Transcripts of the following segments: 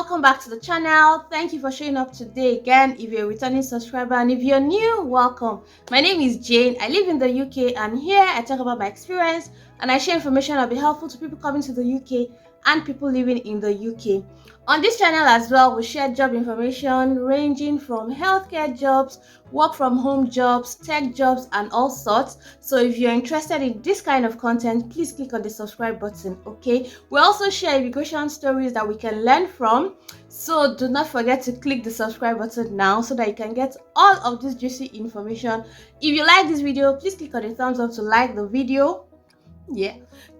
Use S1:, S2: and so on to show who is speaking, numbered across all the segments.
S1: welcome back to the channel. Thank you for showing up today again. If you're a returning subscriber and if you're new, welcome. My name is Jane. I live in the UK and here I talk about my experience and I share information that will be helpful to people coming to the UK and people living in the UK. On this channel as well, we share job information ranging from healthcare jobs, work from home jobs, tech jobs, and all sorts. So if you're interested in this kind of content, please click on the subscribe button, okay? We also share immigration stories that we can learn from. So do not forget to click the subscribe button now so that you can get all of this juicy information. If you like this video, please click on the thumbs up to like the video.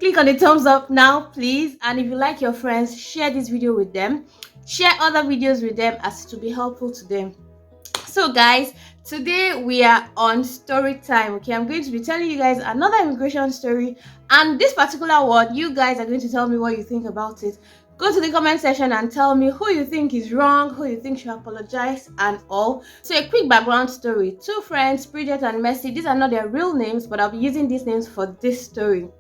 S1: Click on the thumbs up now, please. And if you like your friends, share this video with them, share other videos with them as to be helpful to them. So guys, today we are on story time. Okay, I'm going to be telling you guys another immigration story, and this particular one, you guys are going to tell me what you think about it. Go to the comment section and tell me who you think is wrong, who you think should apologize, and all. So a quick background story. Two friends, Bridget and Mercy, these are not their real names, but I'll be using these names for this story.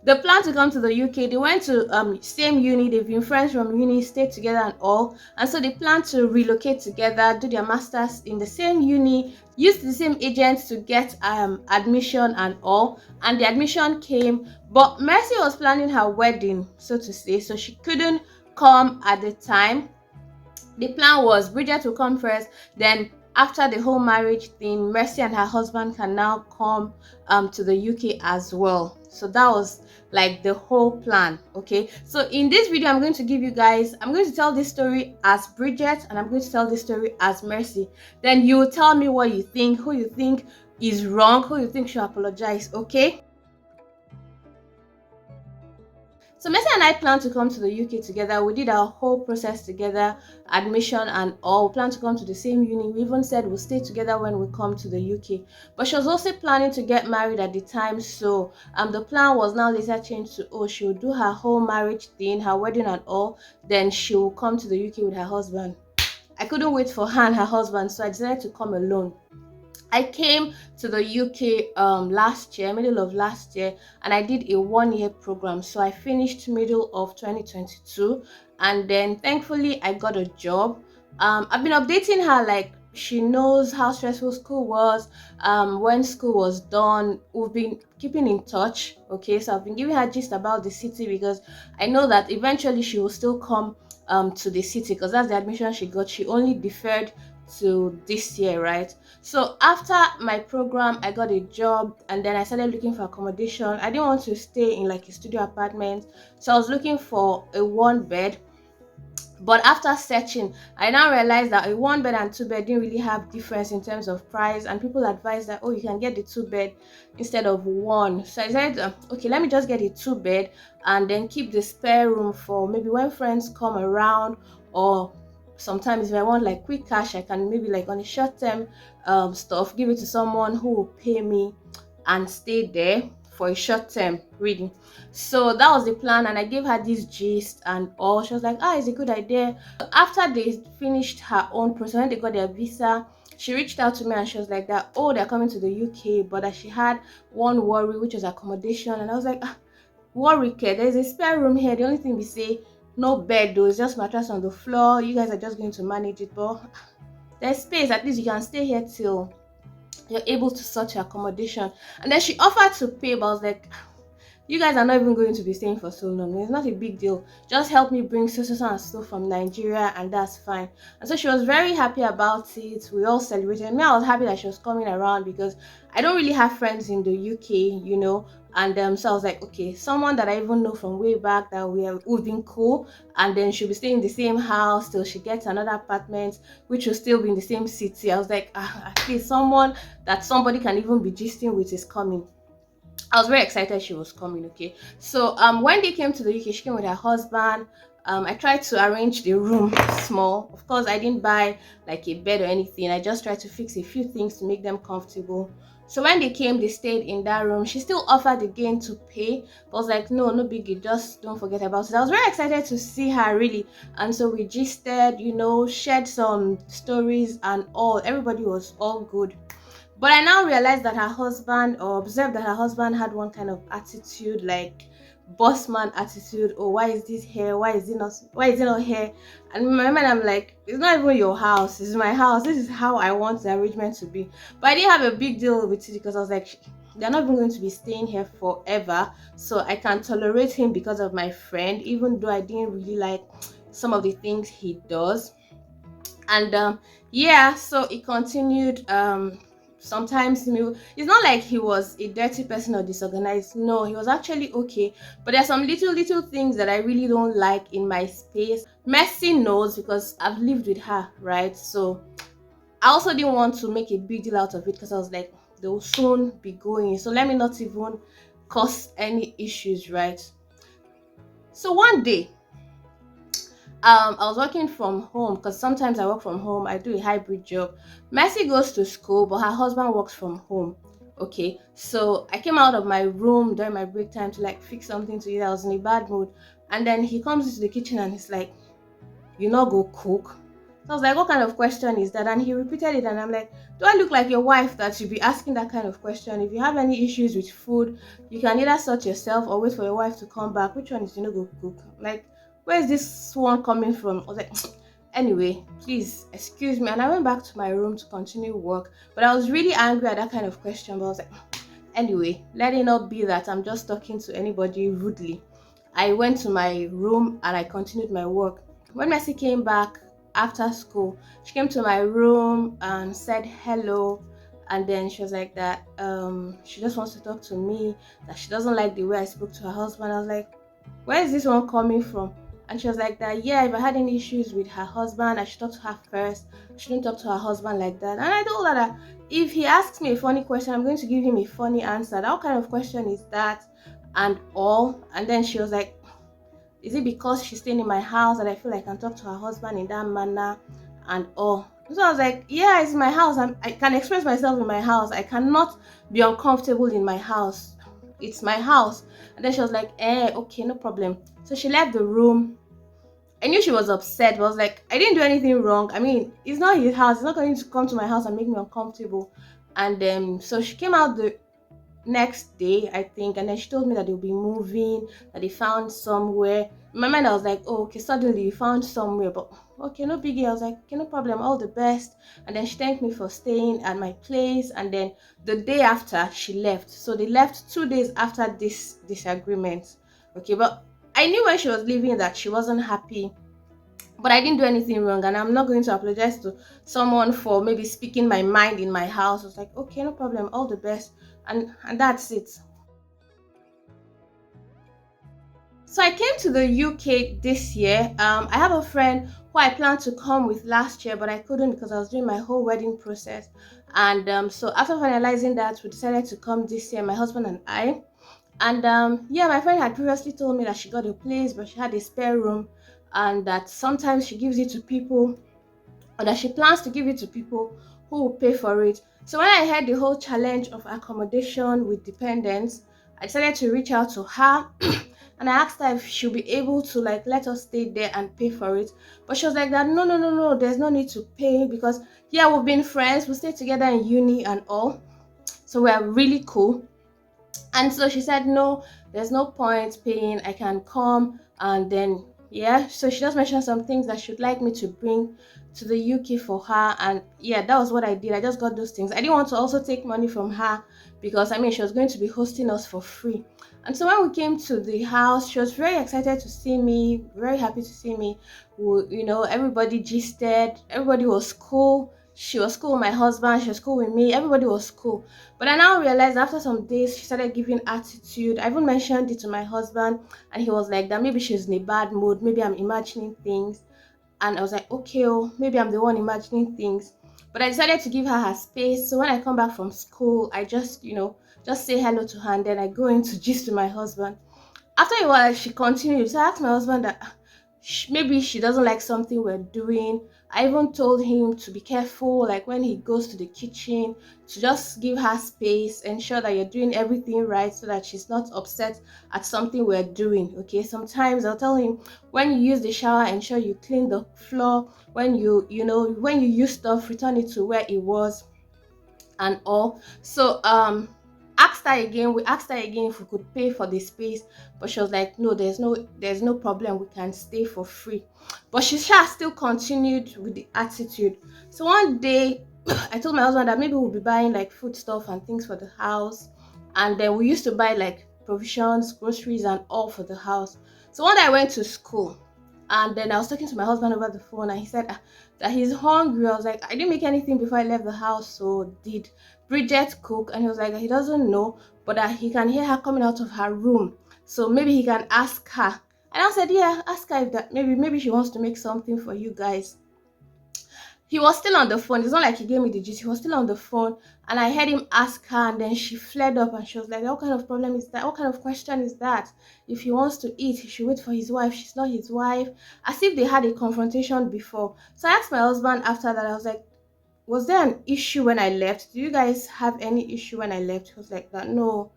S1: They plan to come to the UK. They went to same uni. They've been friends from uni, stayed together and all. And so they plan to relocate together, do their masters in the same uni, use the same agents to get admission and all. And the admission came, but Mercy was planning her wedding, so to say, so she couldn't come at the time. The plan was Bridget will come first, then after the whole marriage thing, Mercy and her husband can now come to the UK as well. So that was like the whole plan. Okay, so in this video I'm going to tell this story as Bridget and I'm going to tell this story as Mercy. Then you will tell me what you think, who you think is wrong, who you think should apologize. Okay, so Mercy and I plan to come to the UK together. We did our whole process together, admission and all. We plan to come to the same uni. We even said we'll stay together when we come to the UK. But she was also planning to get married at the time. So the plan was now later changed to, she will do her whole marriage thing, her wedding and all. Then she will come to the UK with her husband. I couldn't wait for her and her husband, so I decided to come alone. I came to the UK last year, middle of last year, and I did a 1-year program. So I finished middle of 2022, and then thankfully I got a job. I've been updating her, like she knows how stressful school was, when school was done. We've been keeping in touch. Okay, so I've been giving her gist about the city because I know that eventually she will still come to the city because that's the admission she got. She only deferred to this year, right? So after my program I got a job and then I started looking for accommodation. I didn't want to stay in like a studio apartment, so I was looking for a 1-bed. But after searching, I now realized that a 1-bed and 2-bed didn't really have difference in terms of price, and people advised that, you can get the 2-bed instead of 1. So I decided, okay, let me just get a 2-bed and then keep the spare room for maybe when friends come around, or sometimes if I want like quick cash, I can maybe like on a short-term stuff, give it to someone who will pay me and stay there for a short term reading. So that was the plan, and I gave her this gist and all. She was like, it's a good idea. After they finished her own process, when they got their visa, she reached out to me and she was like that, they're coming to the UK, but that she had one worry, which was accommodation. And I was like, worry, kid, there's a spare room here. The only thing we say, no bed though, it's just mattress on the floor. You guys are just going to manage it, but there's space. At least you can stay here till you're able to sort your accommodation. And then she offered to pay, but I was like, you guys are not even going to be staying for so long. It's not a big deal. Just help me bring so and so from Nigeria, and that's fine. And so she was very happy about it. We all celebrated. Me, I was happy that she was coming around because I don't really have friends in the UK, you know. And so I was like, okay, someone that I even know from way back that we've been cool, and then she'll be staying in the same house till she gets another apartment, which will still be in the same city. I was like, at least someone that somebody can even be gisting with is coming. I was very excited she was coming. Okay, so when they came to the UK, she came with her husband. I tried to arrange the room small. Of course, I didn't buy like a bed or anything. I just tried to fix a few things to make them comfortable. So when they came, they stayed in that room. She still offered again to pay, but I was like, no biggie, just don't forget about it. I was very excited to see her, really. And so we gisted, you know, shared some stories and all. Everybody was all good. But I now realized that her husband, or observed that her husband had one kind of attitude, like boss man attitude. Oh, why is this here? Why is it not here? And in my mind, I'm like, it's not even your house, it's my house. This is how I want the arrangement to be. But I didn't have a big deal with it because I was like, they're not even going to be staying here forever, so I can tolerate him because of my friend, even though I didn't really like some of the things he does. And yeah, so it continued. Sometimes, it's not like he was a dirty person or disorganized. No, he was actually okay, but there's some little things that I really don't like in my space. Mercy knows because I've lived with her, right? So I also didn't want to make a big deal out of it because I was like, they'll soon be going, so let me not even cause any issues, right? So one day, I was working from home because sometimes I work from home. I do a hybrid job. Mercy goes to school, but her husband works from home. Okay, so I came out of my room during my break time to like fix something to eat. I was in a bad mood, and then he comes into the kitchen and he's like, "You not go cook?" So I was like, "What kind of question is that?" And he repeated it, and I'm like, "Do I look like your wife that should be asking that kind of question? If you have any issues with food, you can either sort yourself or wait for your wife to come back. Which one is you not go cook? Like, where is this one coming from?" I was like, "Anyway, please excuse me." And I went back to my room to continue work, but I was really angry at that kind of question. But I was like, anyway, let it not be that I'm just talking to anybody rudely. I went to my room and I continued my work. When Mercy came back after school, she came to my room and said hello. And then she was like that, she just wants to talk to me, that she doesn't like the way I spoke to her husband. I was like, where is this one coming from? And she was like that, yeah, if I had any issues with her husband, I should talk to her first. I shouldn't talk to her husband like that. And I told her that if he asks me a funny question, I'm going to give him a funny answer. What kind of question is that? And all. And then she was like, is it because she's staying in my house that I feel like I can talk to her husband in that manner and all? So I was like, yeah, it's my house. I can express myself in my house. I cannot be uncomfortable in my house. It's my house. And then she was like, okay, no problem. So she left the room. I knew she was upset, but I was like, I didn't do anything wrong. I mean, it's not his house. He's not going to come to my house and make me uncomfortable. And so she came out the next day, I think, and then she told me that they'll be moving, that they found somewhere. In my mind, I was like, oh, okay, suddenly you found somewhere, but okay, no biggie. I was like, okay, no problem, all the best. And then she thanked me for staying at my place. And then the day after, she left. So they left 2 days after this disagreement. Okay, but I knew when she was leaving that she wasn't happy, but I didn't do anything wrong, and I'm not going to apologize to someone for maybe speaking my mind in my house. I was like, okay, no problem, all the best, and that's it. So I came to the UK this year. I have a friend who I planned to come with last year, but I couldn't because I was doing my whole wedding process. And so after finalizing that, we decided to come this year, my husband and I. And yeah, my friend had previously told me that she got a place, but she had a spare room, and that sometimes she gives it to people, or that she plans to give it to people who will pay for it. So when I heard the whole challenge of accommodation with dependents, I decided to reach out to her and I asked her if she'll be able to like let us stay there and pay for it. But she was like that, no, there's no need to pay because yeah, we've been friends, we stayed together in uni and all. So we're really cool. And so she said, no, there's no point paying. I can come. And then, yeah, so she just mentioned some things that she'd like me to bring to the UK for her. And yeah, that was what I did. I just got those things. I didn't want to also take money from her because I mean, she was going to be hosting us for free. And so when we came to the house, she was very excited to see me, very happy to see me. Everybody gisted, everybody was cool. She was cool with my husband, she was cool with me, everybody was cool. But I now realized after some days she started giving attitude. I even mentioned it to my husband and he was like that maybe she's in a bad mood, maybe I'm imagining things. And I was like, okay, oh, maybe I'm the one imagining things. But I decided to give her her space. So when I come back from school, I just say hello to her and then I go into gist with my husband. After a while, she continued. So I asked my husband that maybe she doesn't like something we're doing. I even told him to be careful, like when he goes to the kitchen, to just give her space, ensure that you're doing everything right so that she's not upset at something we're doing. Okay, sometimes I'll tell him when you use the shower, ensure you clean the floor. When you use stuff, return it to where it was and all. So asked her again. We asked her again if we could pay for the space, but she was like, no, there's no problem. We can stay for free. But she still continued with the attitude. So one day, I told my husband that maybe we'll be buying like food stuff and things for the house, and then we used to buy like provisions, groceries, and all for the house. So one day I went to school, and then I was talking to my husband over the phone, and he said that he's hungry. I was like, I didn't make anything before I left the house, so did Bridget cook? And he was like, he doesn't know, but that he can hear her coming out of her room, so maybe he can ask her. And I said, yeah, ask her if that maybe she wants to make something for you guys. He was still on the phone. It's not like he gave me the gist. He was still on the phone, and I heard him ask her, and then she flared up and she was like, what kind of problem is that? What kind of question is that? If he wants to eat, he should wait for his wife. She's not his wife. As if they had a confrontation before. So I asked my husband after that, I was like, was there an issue when I left? Do you guys have any issue when I left? He was like, that no.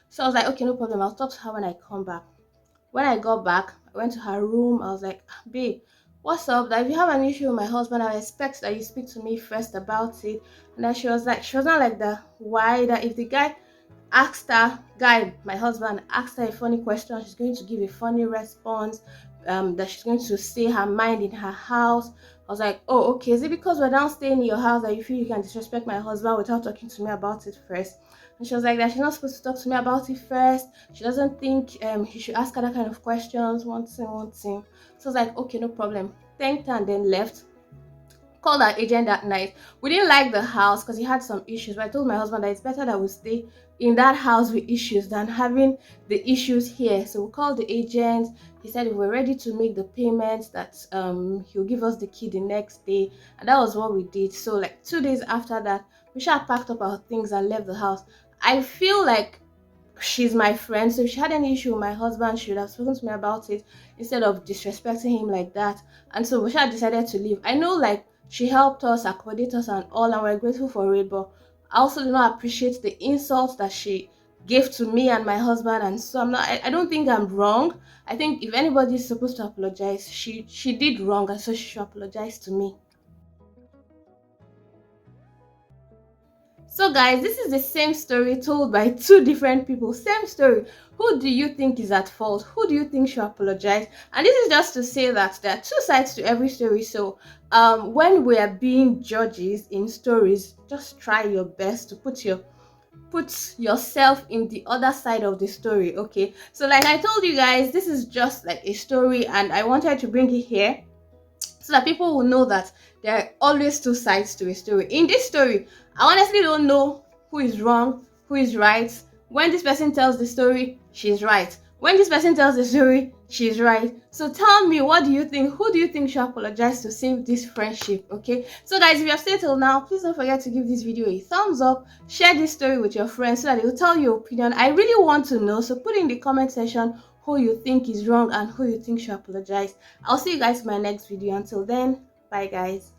S1: So I was like, okay, no problem. I'll talk to her when I come back. When I got back, I went to her room. I was like, babe, what's up? That if you have an issue with my husband, I expect that you speak to me first about it. And then she was not like that. Why? That if the guy, my husband, asked her a funny question, she's going to give a funny response, that she's going to say her mind in her house. I was like, oh, okay. Is it because we're now staying in your house that you feel you can disrespect my husband without talking to me about it first? And she was like that she's not supposed to talk to me about it first. She doesn't think he should ask her that kind of questions. One thing. So I was like, okay, no problem. Thanked her and then left. Called our agent that night. We didn't like the house because he had some issues, but I told my husband that it's better that we stay in that house with issues than having the issues here. So we called the agent. He said if we're ready to make the payment, that he'll give us the key the next day, and that was what we did. So like 2 days after that, we should packed up our things and left the house. I feel like she's my friend, so if she had any issue with my husband, she would have spoken to me about it instead of disrespecting him like that. And so we decided to leave. I know, like, she helped us, accommodate us and all, and we're grateful for it, but I also do not appreciate the insults that she gave to me and my husband. And so I don't think I'm wrong. I think if anybody is supposed to apologize, she did wrong, and so she should apologize to me. So guys, this is the same story told by two different people. Same story. Who do you think is at fault? Who do you think should apologize? And this is just to say that there are two sides to every story. So when we are being judges in stories, just try your best to put yourself in the other side of the story. Okay, so like I told you guys, this is just like a story, and I wanted to bring it here so that people will know that there are always two sides to a story. In this story, I honestly don't know who is wrong, who is right. When this person tells the story, she's right. When this person tells the story, she's right. So tell me, what do you think? Who do you think should apologize to save this friendship? Okay, so guys, if you have stayed till now, please don't forget to give this video a thumbs up, share this story with your friends so that they will tell your opinion. I really want to know, so put in the comment section who you think is wrong and who you think should apologize. I'll see you guys in my next video. Until then, bye guys.